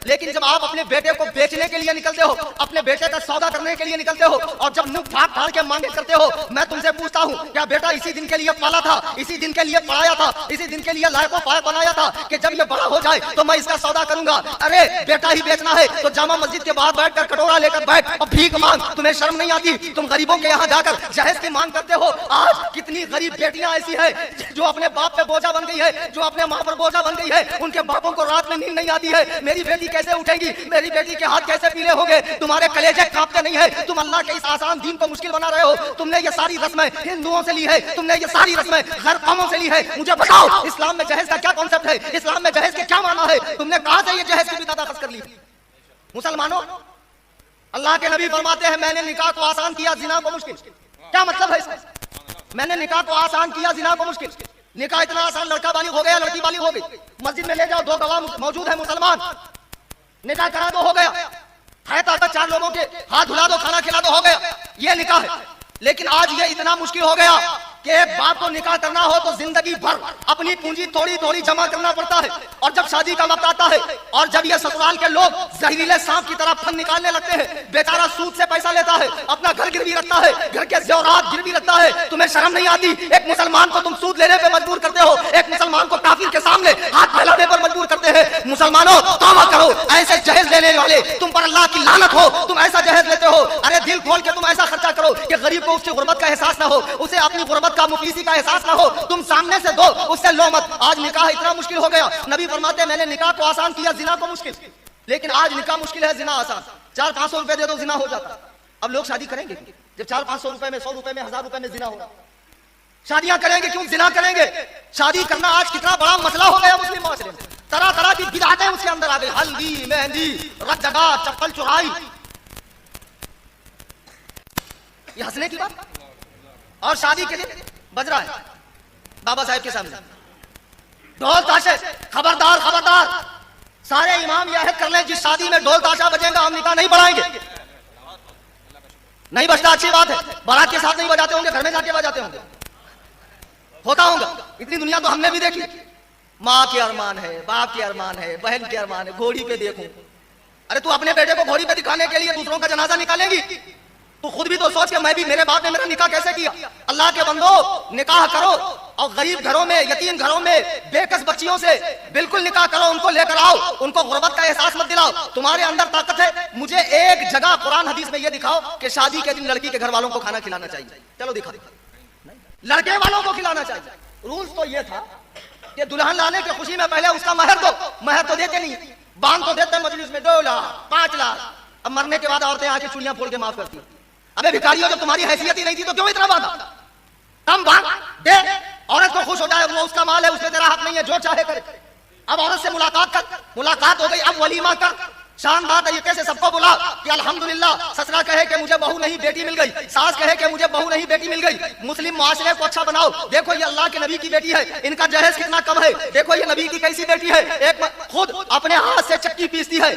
لیکن جب آپ اپنے بیٹے کو بیچنے کے لیے نکلتے ہو, اپنے بیٹے کا سودا کرنے کے لیے نکلتے ہو, اور جب منہ پھاڑ پھاڑ کے مانگے کرتے ہو, میں تم سے پوچھتا ہوں کیا بیٹا اسی دن کے لیے پالا تھا, اسی دن کے لیے پڑھایا تھا, اسی دن کے لیے لائق و فائق بنایا تھا کہ جب یہ بڑا ہو جائے تو میں اس کا سودا کروں گا؟ ارے بیٹا ہی بیچنا ہے تو جامع مسجد کے باہر بیٹھ کر کٹورا لے کر بیٹھ اور بھیک مانگ. تمہیں شرم نہیں آتی؟ تم غریبوں کے یہاں جا کر جہیز کی مانگ کرتے ہو. آج کتنی غریب بیٹیاں ایسی ہیں جو اپنے باپ پہ بوجھا بن گئی ہے, جو اپنے ماں پر بوجھا بن گئی ہے, ان کے باپوں کو رات میں نیند نہیں آتی ہے. میری بیٹی کیسے اٹھے گی, میری بیٹی کے ہاتھ کیسے پیلے ہو گئے, تمہارے کلیجے کانپتے نہیں ہے, تم اللہ کے اس آسان دین کو مشکل بنا رہے ہو. تم نے یہ ساری رسمیں ہندوؤں سے لی ہے, تم نے یہ ساری رسمیں غیر قوموں سے لی ہے. مجھے بتاؤ اسلام میں جہیز کا کیا کانسیپٹ ہے, اسلام میں جہیز کے کیا معنی ہے؟ تم نے کہاں سے یہ جہیز کی بدعت اخذ کر لی؟ مسلمانوں, اللہ کے نبی فرماتے ہیں میں نے نکاح کو آسان کیا زنا کو مشکل. کیا مطلب ہے اس کا؟ میں نے نکاح کو آسان کیا زنا کو مشکل. نکاح اتنا آسان, لڑکا بالغ ہو گیا, لڑکی بالغ ہو گئی, مسجد میں لے جاؤ, دو گواہ موجود ہیں مسلمان, نکاح کرا دو, ہو گیا. ہے طاقت چار لوگوں کے, ہاتھ دھلا دو, کھانا کھلا دو, ہو گیا. یہ نکاح ہے. لیکن آج یہ اتنا مشکل ہو گیا کہ ایک باپ کو نکاح کرنا ہو تو زندگی بھر اپنی پونجی تھوڑی تھوڑی جمع کرنا پڑتا ہے, اور جب شادی کا وقت آتا ہے اور جب یہ سسرال کے لوگ زہریلے سانپ کی طرح پھن نکالنے لگتے ہیں, بیچارہ سود سے پیسہ لیتا ہے, اپنا گھر گروی رکھتا ہے, گھر کے زیورات گروی رکھتا ہے. تمہیں شرم نہیں آتی؟ ایک مسلمان کو تم سود لینے پہ مجبور کرتے ہو, ایک مسلمان کو کافر کے سامنے ہاتھ پھیلانے پر مجبور کرتے ہیں. مسلمانوں توبہ کرو, ایسے جہیز لینے والے تم پر اللہ کی لعنت ہو. تم ایسا جہیز لیتے ہو, ارے دل کھول کے تم ایسا خرچہ کرو کہ غریب کو اس کی غربت کا احساس نہ ہو, اسے اپنی غربت کا مفلسی کا احساس نہ ہو. تم سامنے سے دو, اس سے لو مت. آج نکاح اتنا مشکل ہو گیا, نبی فرماتے ہیں میں نے نکاح کو آسان کیا زنا کو مشکل. لیکن آج نکاح مشکل ہے, زنا آسان. 400-500 روپے دے دو زنا ہو جاتا. اب لوگ شادی کریں گے جب 400-500 روپے میں, 100 روپے میں, 1000 روپے میں زنا ہوگا؟ شادیاں کریں گے کیوں؟ زنا کریں گے. شادی کرنا آج کتنا بڑا مسئلہ ہو گیا مسلم معاشرے میں. طرح طرح کی بدعتیں اس کے اندر آ گئی, ہلدی, مہندی, رت جگا, چپل چورائی. یہ ہنسنے کی بات. اور شادی کے لیے بج رہا ہے بابا صاحب کے سامنے ڈھول تاشے. خبردار خبردار, سارے امام یہ عہد کر لیں جس شادی میں ڈھول تاشا بجے گا ہم نکاح نہیں پڑھائیں گے. نہیں بجتا اچھی بات ہے, بارات کے ساتھ نہیں بجاتے ہوں گے, گھر میں جا کے بجاتے ہوں گے, ہوتا ہوگا. اتنی دنیا تو ہم نے بھی دیکھی. ماں کے ارمان ہے, باپ کے ارمان ہے, بہن کے ارمان ہے, گھوڑی پہ دیکھوں. ارے تو اپنے بیٹے کو گھوڑی پہ دکھانے کے لیے دوسروں کا جنازہ نکالیں گی؟ تو خود بھی تو سوچ کہ میں بھی, میرے باپ نے میرا نکاح کیسے کیا. اللہ کے بندو نکاح کرو, اور غریب گھروں میں, یتیم گھروں میں, بے کس بچیوں سے بالکل نکاح کرو, ان کو لے کر آؤ, ان کو غربت کا احساس مت دلاؤ. تمہارے اندر طاقت ہے. مجھے ایک جگہ قرآن حدیث میں یہ دکھاؤ کہ شادی کے دن لڑکی کے گھر والوں کو کھانا کھلانا چاہیے. چلو دکھا, لڑکے والوں کو کھلانا چاہیے. رولز تو یہ تھا کہ دلہن لانے کی خوشی میں پہلے اس کا مہر دو. مہر تو دیتے نہیں, باندھ تو دیتے مجلس میں 2 لاکھ 5 لاکھ. اب مرنے کے بعد عورتیں آ کے چوڑیاں پھوڑ کے معاف کرتی ہیں. ابے بھکاریوں, جب تمہاری حیثیت ہی نہیں تھی تو کیوں اتنا باندھا؟ کم باندھ دے, عورت کو خوش ہو جائے, وہ اس کا مال ہے, اس میں تیرا حق نہیں ہے, جو چاہے کرے. اب عورت سے ملاقات کر, ملاقات ہو گئی, اب ولیمہ کر, شاندار طریقے سے سب کو بلا کہ الحمدللہ. سسرا کہے کہ مجھے بہو نہیں بیٹی مل گئی, ساس کہے کہ مجھے بہو نہیں بیٹی مل گئی. مسلم معاشرے کو اچھا بناؤ. دیکھو یہ اللہ کے نبی کی بیٹی ہے, ان کا جہیز کتنا کم ہے. دیکھو یہ نبی کی کیسی بیٹی ہے, ایک خود اپنے ہاتھ سے چکی پیستی ہے.